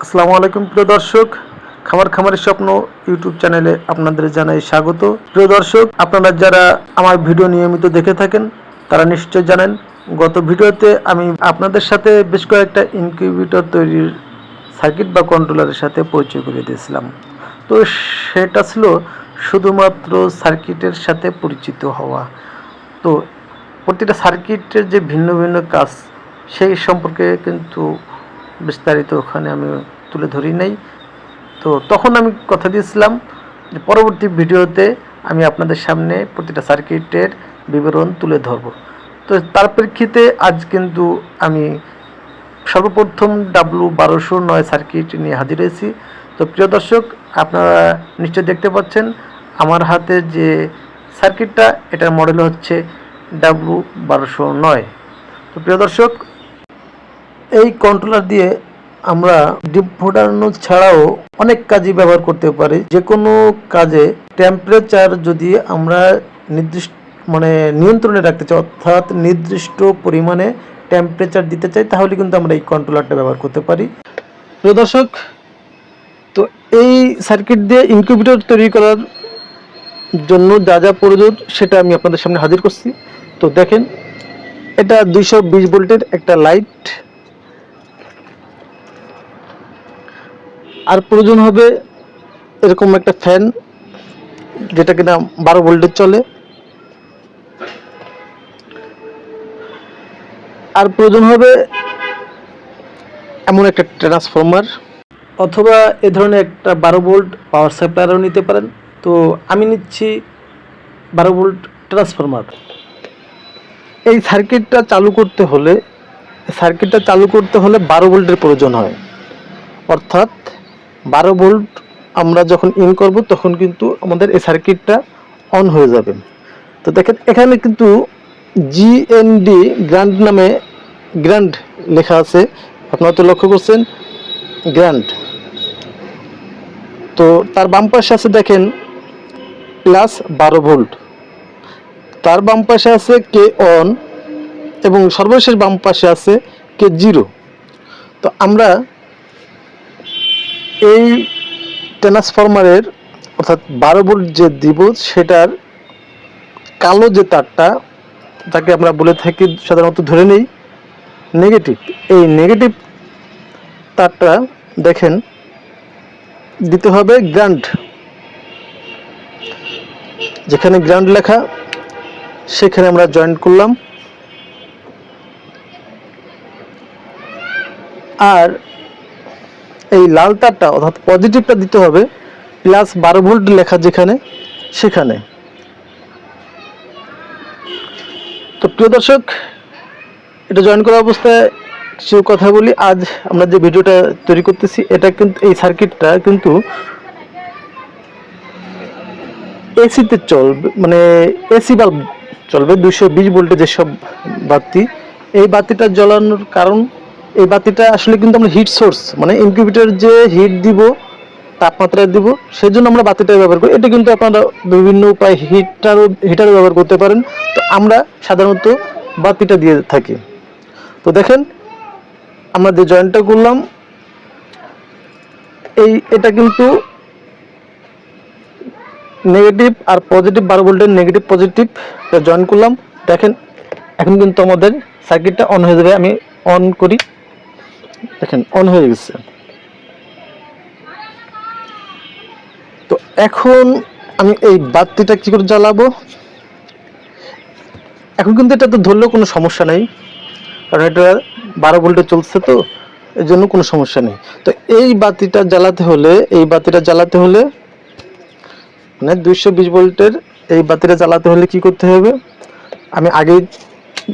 আসসালামু আলাইকুম প্রিয় দর্শক, খামারের স্বপ্ন ইউটিউব চ্যানেলে আপনাদের জানাই স্বাগত। প্রিয় দর্শক, আপনারা যারা আমার ভিডিও নিয়মিত দেখে থাকেন তারা নিশ্চয় জানেন গত ভিডিওতে আমি আপনাদের সাথে বেশ কয়েকটা ইনকিউবেটর তৈরির সার্কিট বা কন্ট্রোলারের সাথে পরিচয় করে দিয়েছিলাম। তো সেটা ছিল শুধুমাত্র সার্কিটের সাথে পরিচিত হওয়া। তো প্রতিটা সার্কিটের যে ভিন্ন ভিন্ন কাজ সেই সম্পর্কে কিন্তু বিস্তারিত ওখানে আমি তুলে ধরি নাই। তো তখন আমি কথা দিয়েছিলাম যে পরবর্তী ভিডিওতে আমি আপনাদের সামনে প্রতিটা সার্কিটের বিবরণ তুলে ধরব। তো তার প্রেক্ষিতে আজ কিন্তু আমি সর্বপ্রথম W1209 সার্কিট নিয়ে হাজির হয়েছি। তো প্রিয় দর্শক, আপনারা নিশ্চয় দেখতে পাচ্ছেন আমার হাতে যে সার্কিটটা, এটার মডেল হচ্ছে W1209। তো প্রিয় দর্শক, এই কন্ট্রোলার দিয়ে আমরা ডিপ ফোটানো ছাড়াও অনেক কাজই ব্যবহার করতে পারি। যে কোনো কাজে টেম্পারেচার যদি আমরা নির্দিষ্ট নিয়ন্ত্রণে রাখতে চাই, অর্থাৎ নির্দিষ্ট পরিমাণে টেম্পারেচার দিতে চাই, তাহলে কিন্তু আমরা এই কন্ট্রোলারটা ব্যবহার করতে পারি। প্রিয় দর্শক, তো এই সার্কিট দিয়ে ইনকিউবেটর তৈরি করার জন্য যা যা প্রয়োজন সেটা আমি আপনাদের সামনে হাজির করছি। তো দেখেন, এটা 220 ভোল্টের একটা লাইট, আর প্রয়োজন হবে এরকম একটা ফ্যান যেটা কিনা 12 ভোল্টের চলে, আর প্রয়োজন হবে এমন একটা ট্রান্সফরমার, অথবা এ ধরনের একটা 12 ভোল্ট পাওয়ার সাপ্লাইও নিতে পারেন। তো আমি নিচ্ছি 12 ভোল্ট ট্রান্সফরমার। এই সার্কিটটা চালু করতে হলে 12 ভোল্টের প্রয়োজন হয়, অর্থাৎ 12 ভোল্ট আমরা যখন ইন করব তখন কিন্তু আমাদের এই সার্কিটটা অন হয়ে যাবে। তো দেখেন, এখানে কিন্তু জিএনডি গ্রান্ড নামে গ্রান্ড লেখা আছে, আপনারা তো লক্ষ্য করছেন গ্রান্ড। তো তার বাম পাশে আছে দেখেন +12 ভোল্ট, তার বাম পাশে আছে কে অন, এবং সর্বশেষ বাম পাশে আছে কে জিরো। তো আমরা এই ট্রান্সফরমারের অর্থাৎ 12 ভোল্ট যে দিব সেটার কালো যে তারটা, তাকে আমরা বলে থাকি সাধারণত ধরে নেই নেগেটিভ। এই নেগেটিভ তারটা দেখেন দিতে হবে গ্রাউন্ড, যেখানে গ্রাউন্ড লেখা সেখানে আমরা জয়েন করলাম। আর এই লাল তারটা অর্থাৎ পজিটিভটা দিতে হবে +12 ভোল্ট লেখা যেখানে সেখানে। তো প্রিয় দর্শক, এটা জয়েন করা অবস্থায় কিছু কথা বলি। আজ আমরা যে ভিডিওটা তৈরি করতেছি, এটা কিন্তু এই সার্কিটটা কিন্তু এসিতে চলবে, এসি বাল্ব চলবে 220 ভোল্টের যেসব বাতি। এই বাতিটা জ্বালানোর কারণ, এই বাতিটা আসলে কিন্তু আমরা হিট সোর্স, ইনকিউবেটর যে হিট দিব, তাপমাত্রা দিব, সেই জন্য আমরা বাতিটা ব্যবহার করি। এটা কিন্তু আপনারা বিভিন্ন উপায়ে হিটারও ব্যবহার করতে পারেন। তো আমরা সাধারণত বাতিটা দিয়ে থাকি। তো দেখেন, আমরা যে জয়েন্টটা করলাম, এটা কিন্তু নেগেটিভ আর পজিটিভ, 12 ভোল্টের নেগেটিভ পজিটিভ জয়েন করলাম। দেখেন, এখন কিন্তু আমাদের সার্কিটটা অন হয়ে যাবে। আমি অন করি, দেখেন অন হয়ে গেছে। তো এখন আমি এই বাতিটা কি করে জ্বালাবো? এখন কিন্তু এটা তো ধরলেও কোনো সমস্যা নেই, কারণ এটা 12 ভোল্টে চলছে, তো এর জন্য কোনো সমস্যা নেই। তো এই বাতিটা জ্বালাতে হলে 220 ভোল্টের এই বাতিটা জ্বালাতে হলে কি করতে হবে? আমি আগেই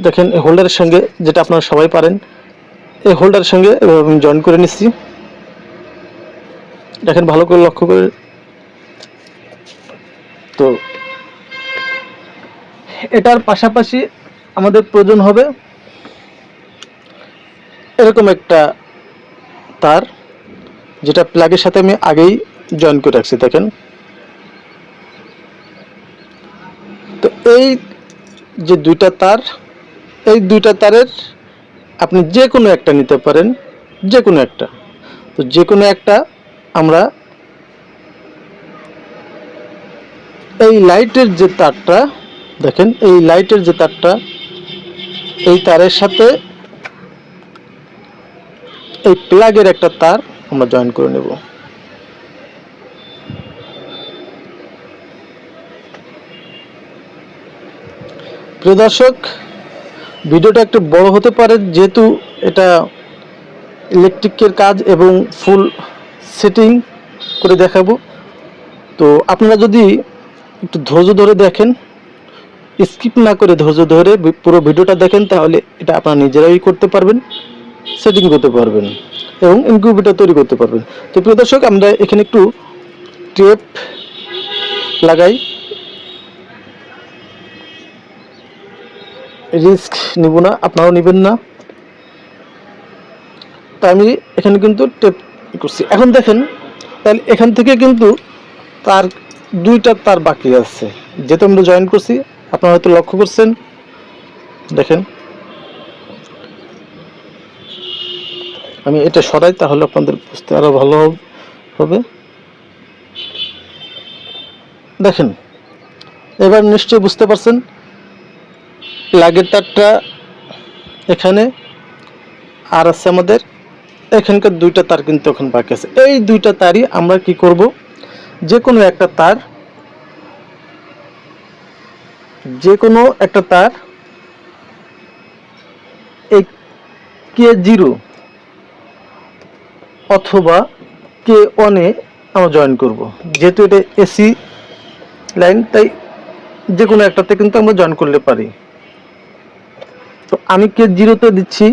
দেখেন হোল্ডারের সঙ্গে, যেটা আপনারা সবাই পারেন, এই হোল্ডারের সঙ্গে আমি জয়েন করে নিচ্ছি। দেখেন ভালো করে লক্ষ্য করে। তো এটার পাশাপাশি আমাদের প্রয়োজন হবে এরকম একটা তার, যেটা প্লাগের সাথে আমি আগেই জয়েন করে রাখছি। দেখেন, তো এই যে দুইটা তার, এই দুইটা তারের আপনি যে কোনো একটা নিতে পারেন, যে কোনো একটা। তো যে কোনো একটা আমরা এই লাইটের যে তারটা দেখেন, এই লাইটের যে তারটা এই তারের সাথে এই প্লাগের একটা তার আমরা জয়েন করে নেব। প্রিয় দর্শক, ভিডিওটা একটু বড় হতে পারে যেহেতু এটা ইলেকট্রিকের কাজ এবং ফুল সেটিং করে দেখাবো। তো আপনারা যদি একটু ধৈর্য ধরে দেখেন, স্কিপ না করে ধৈর্য ধরে পুরো ভিডিওটা দেখেন, তাহলে এটা আপনারা নিজেরাই করতে পারবেন, সেটিং করতে পারবেন এবং ইনকিউবেটর তৈরি করতে পারবেন। তো প্রিয় দর্শক, আমরা এখানে একটু টেপ লাগাই, রিস্ক নিব না, আপনারাও নেবেন না। তা আমি এখানে কিন্তু টেপ করছি। এখন দেখেন, তাহলে এখান থেকে কিন্তু তার দুইটা তার বাকি আছে, যেহেতু আমরা জয়েন করছি। আপনারা হয়তো লক্ষ্য করছেন, দেখেন আমি এটা সরাই, তাহলে আপনাদের বুঝতে আরো ভালো হবে। দেখেন, এবার নিশ্চয়ই বুঝতে পারছেন প্লাগের তারটা এখানে, আর আছে আমাদের এখানকার দুইটা তার কিন্তু এখন বাকি আছে। এই দুইটা তারই আমরা কি করব, যে কোনো একটা তার এই K0 অথবা K1 এ আমরা জয়েন করব। যেহেতু এটা এসি লাইন, তাই যে কোনো একটাতে কিন্তু আমরা জয়েন করলে পারি। তো আমি K0 তে দিচ্ছি।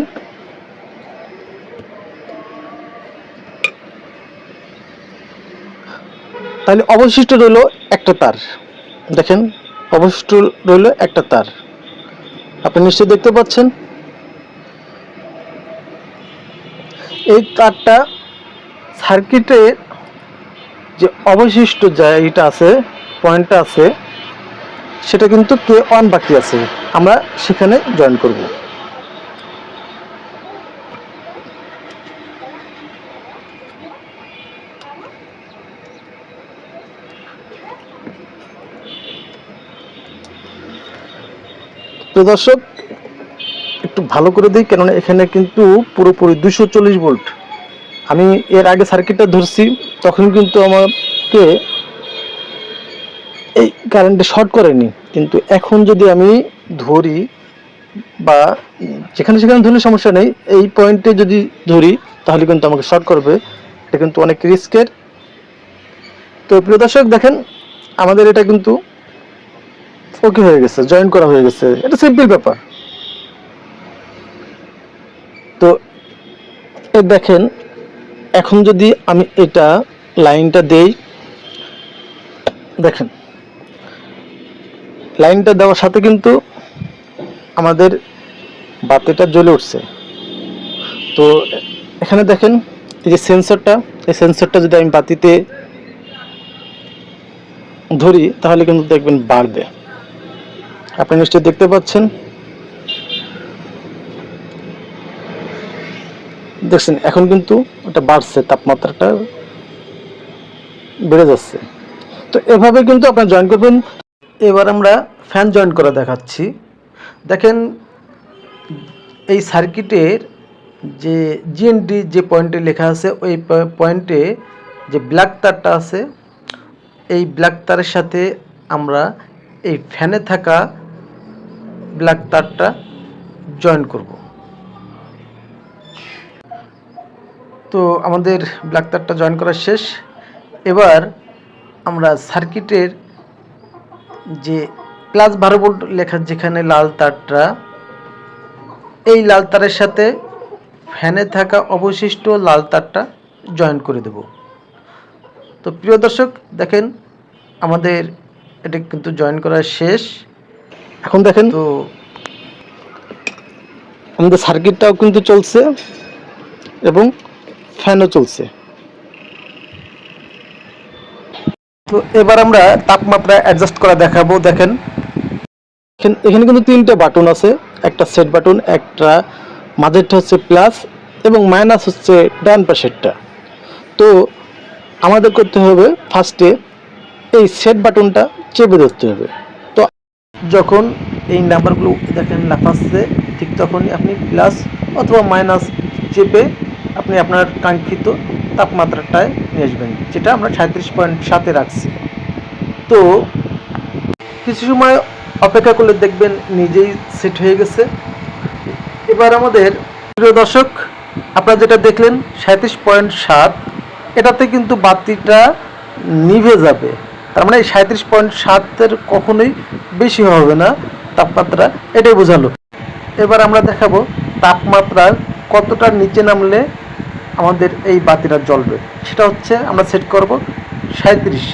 তাহলে অবশিষ্ট রইল একটা তার। দেখেন, অবশিষ্ট রইল একটা তার, আপনি নিশ্চয়ই দেখতে পাচ্ছেন। এই তারটা সার্কিটের যে অবশিষ্ট জায়গাটা আছে, পয়েন্টটা আছে, সেটা কিন্তু K1 বাকি আছে, আমরা সেখানে জয়েন করব। তো দর্শক, একটু ভালো করে দিই, কেননা এখানে কিন্তু পুরোপুরি 240 ভোল্ট। আমি এর আগে সার্কিটটা ধরছি, তখন কিন্তু আমাকে এই কারেন্টে শর্ট করেনি, কিন্তু এখন যদি আমি ধরি বা যেখানে সেখানে ধরলে সমস্যা নেই, এই পয়েন্টে যদি ধরি তাহলে কিন্তু আমাকে শর্ট করবে। এটা কিন্তু অনেক রিস্কের। তো প্রিয় দর্শক, দেখেন আমাদের এটা কিন্তু ওকে হয়ে গেছে, জয়েন করা হয়ে গেছে। এটা সিম্পল ব্যাপার। তো দেখেন, এখন যদি আমি এটা লাইনটা দেই, দেখেন লাইনটা দেওয়ার সাথে কিন্তু আমাদের বাতিটা জ্বলে উঠছে। তো এখানে দেখেন এই যে সেন্সরটা, এই সেন্সরটা যদি আমি বাতিতে ধরি তাহলে কিন্তু দেখবেন বাড়বে। আপনি নিশ্চয়ই দেখতে পাচ্ছেন, দেখছেন এখন কিন্তু এটা বাড়ছে, তাপমাত্রাটা বেড়ে যাচ্ছে। তো এভাবে কিন্তু আপনারা জয়েন করবেন। এবার আমরা ফ্যান জয়েন করা দেখাচ্ছি। দেখেন, এই সার্কিটের যে জিএনডি যে পয়েন্টে লেখা আছে, ওই পয়েন্টে যে ব্ল্যাক তারটা আছে, এই ব্ল্যাক তারের সাথে আমরা এই ফ্যানে থাকা ব্ল্যাক তারটা জয়েন করব। তো আমাদের ব্ল্যাক তারটা জয়েন করা শেষ। এবার আমরা সার্কিটের যে +12 ভোল্ট লেখা যেখানে লাল তারটা, এই লাল তারের সাথে ফ্যানে থাকা অবশিষ্ট লাল তারটা জয়েন করে দেব। তো প্রিয় দর্শক, দেখেন আমাদের এটা কিন্তু জয়েন করা শেষ। এখন দেখেন, তো আমাদের সার্কিটটাও কিন্তু চলছে এবং ফ্যানও চলছে। তো এবার আমরা তাপমাত্রা অ্যাডজাস্ট করা দেখাবো। দেখেন এখানে কিন্তু 3টে বাটন আছে, একটা সেট বাটন, একটা মাঝেরটা হচ্ছে প্লাস এবং মাইনাস হচ্ছে ডান পাশেরটা। তো আমাদের করতে হবে ফার্স্টে এই সেট বাটনটা চেপে ধরতে হবে। তো যখন এই নাম্বারগুলো দেখেন লাফাচ্ছে, ঠিক তখনই আপনি প্লাস অথবা মাইনাস চেপে আপনি আপনার কাঙ্ক্ষিত তাপমাত্রাটায় নিয়ে আসবেন, যেটা আমরা 37.7-এ রাখছি। তো কিছু সময় অপেক্ষা করলে দেখবেন নিজেই সেট হয়ে গেছে। এবার আমাদের প্রিয় দর্শক, আপনারা যেটা দেখলেন 37.7, এটাতে কিন্তু বাতিটা নিভে যাবে। তার মানে এই 37.7-এর কখনোই বেশি হবে না তাপমাত্রা, এটাই বোঝালো। এবার আমরা দেখাবো তাপমাত্রা কতটা নিচে নামলে আমাদের এই বাতিটা জ্বলবে। সেটা হচ্ছে আমরা সেট করব 37।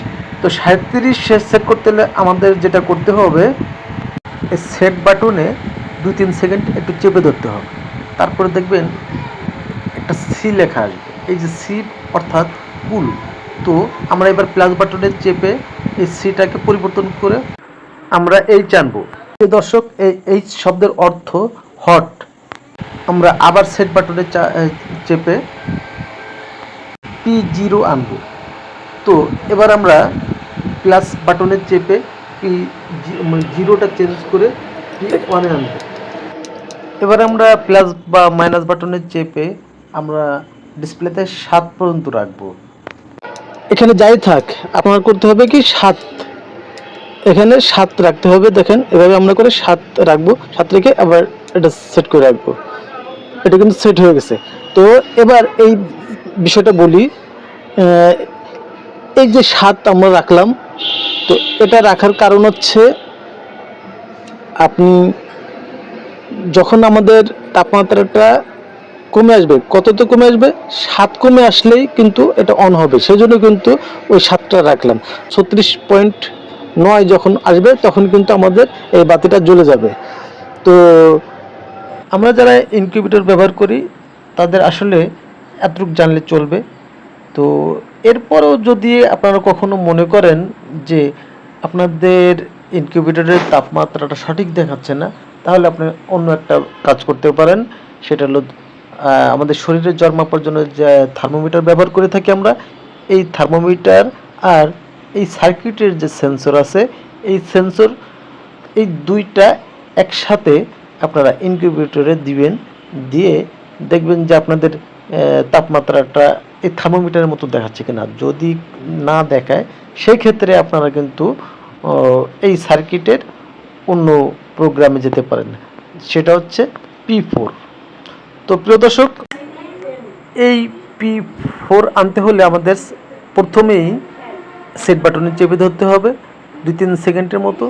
তো 37 সেট করতে হলে আমাদের যেটা করতে হবে, এই সেট বাটনে 2-3 সেকেন্ড একটু চেপে ধরতে হবে। তারপরে দেখবেন একটা সি লেখা আসবে, এই যে সি অর্থাৎ কুল। তো আমরা এবার প্লাস বাটনে চেপে এই সিটাকে পরিবর্তন করে আমরা এইচ আনবো। দর্শক, এই এইচ শব্দের অর্থ হট। আমরা আবার সেট বাটনে চেপে P0 আনবো। তো এবার আমরা প্লাস বাটনে চেপে জিরোটা চেঞ্জ করে P1-এ আনবো। এবার আমরা প্লাস বা মাইনাস বাটনে চেপে আমরা ডিসপ্লেতে 7 পর্যন্ত রাখবো। এখানে যাই থাক, আপনার করতে হবে কি 7, এখানে 7 রাখতে হবে। দেখেন এভাবে আমরা করে 7 রাখবো, 7 রেখে আবার এটা সেট করে রাখবো। এটা কিন্তু সেট হয়ে গেছে। তো এবার এই বিষয়টা বলি, এই যে 7 আমরা রাখলাম, তো এটা রাখার কারণ হচ্ছে আপনি যখন আমাদের তাপমাত্রাটা কমে আসবে, কততে কমে আসবে, 7 কমে আসলেই কিন্তু এটা অন হবে। সেজন্য কিন্তু ওই 7টা রাখলাম। 36.9 যখন আসবে তখন কিন্তু আমাদের এই বাতিটা জ্বলে যাবে। তো আমরা যারা ইনকিউবেটর ব্যবহার করি তাদের আসলে এতটুকু জানলে চলবে। তো এরপরেও যদি আপনারা কখনো মনে করেন যে আপনাদের ইনকিউবেটরের তাপমাত্রাটা সঠিক দেখাচ্ছে না, তাহলে আপনি অন্য একটা কাজ করতে পারেন। সেটা হলো আমাদের শরীরের জ্বর মাপার জন্য যে থার্মোমিটার ব্যবহার করে থাকি আমরা, এই থার্মোমিটার আর এই সার্কিটের যে সেন্সর আছে, এই সেন্সর, এই দুইটা একসাথে আপনারা ইনকিউবেটরে দিবেন। দিয়ে দেখবেন যে আপনাদের তাপমাত্রাটা এই থার্মোমিটারের মতো দেখাচ্ছে কিনা। যদি না দেখায় সেই ক্ষেত্রে আপনারা কিন্তু এই সার্কিটের অন্য প্রোগ্রামে যেতে পারেন, সেটা হচ্ছে P4। তো প্রিয় দর্শক, এই P4 আনতে হলে আমাদের প্রথমেই সেট বাটনে চেপে ধরতে হবে 2-3 সেকেন্ডের মতো।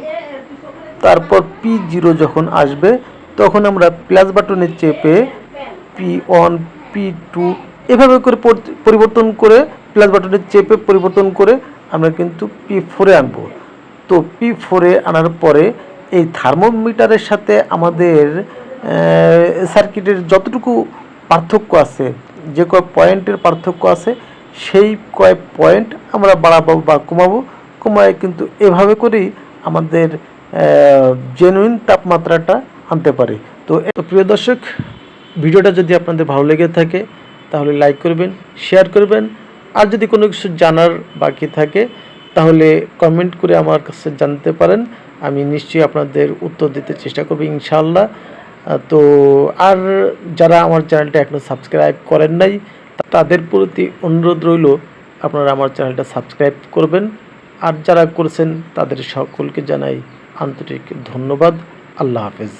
তারপর P0 যখন আসবে তখন আমরা প্লাস বাটনে চেপে P1, P2 এভাবে করে পরিবর্তন করে, প্লাস বাটনে চেপে পরিবর্তন করে আমরা কিন্তু P4-এ আনবো। তো P4-এ আনার পরে এই থার্মোমিটারের সাথে আমাদের সার্কিটের যতটুকু পার্থক্য আছে, যে কয় পয়েন্টের পার্থক্য আছে, সেই কয় পয়েন্ট আমরা বাড়াবো বা কমাবো। কমায় কিন্তু এভাবে করেই আমাদের জেনুইন তাপমাত্রাটা আনতে পারে। তো প্রিয় দর্শক, ভিডিওটা যদি আপনাদের ভালো লেগে থাকে তাহলে লাইক করবেন, শেয়ার করবেন। আর যদি কোনো কিছু জানার বাকি থাকে তাহলে কমেন্ট করে আমার কাছে জানতে পারেন। আমি নিশ্চয়ই আপনাদের উত্তর দিতে চেষ্টা করব ইনশাআল্লাহ। তো আর যারা আমার চ্যানেলটা এখনও সাবস্ক্রাইব করেন নাই, তাদের প্রতি অনুরোধ রইল আপনারা আমার চ্যানেলটা সাবস্ক্রাইব করবেন। আর যারা করেছেন তাদের সকলকে জানাই আন্তরিক ধন্যবাদ। আল্লাহ হাফেজ।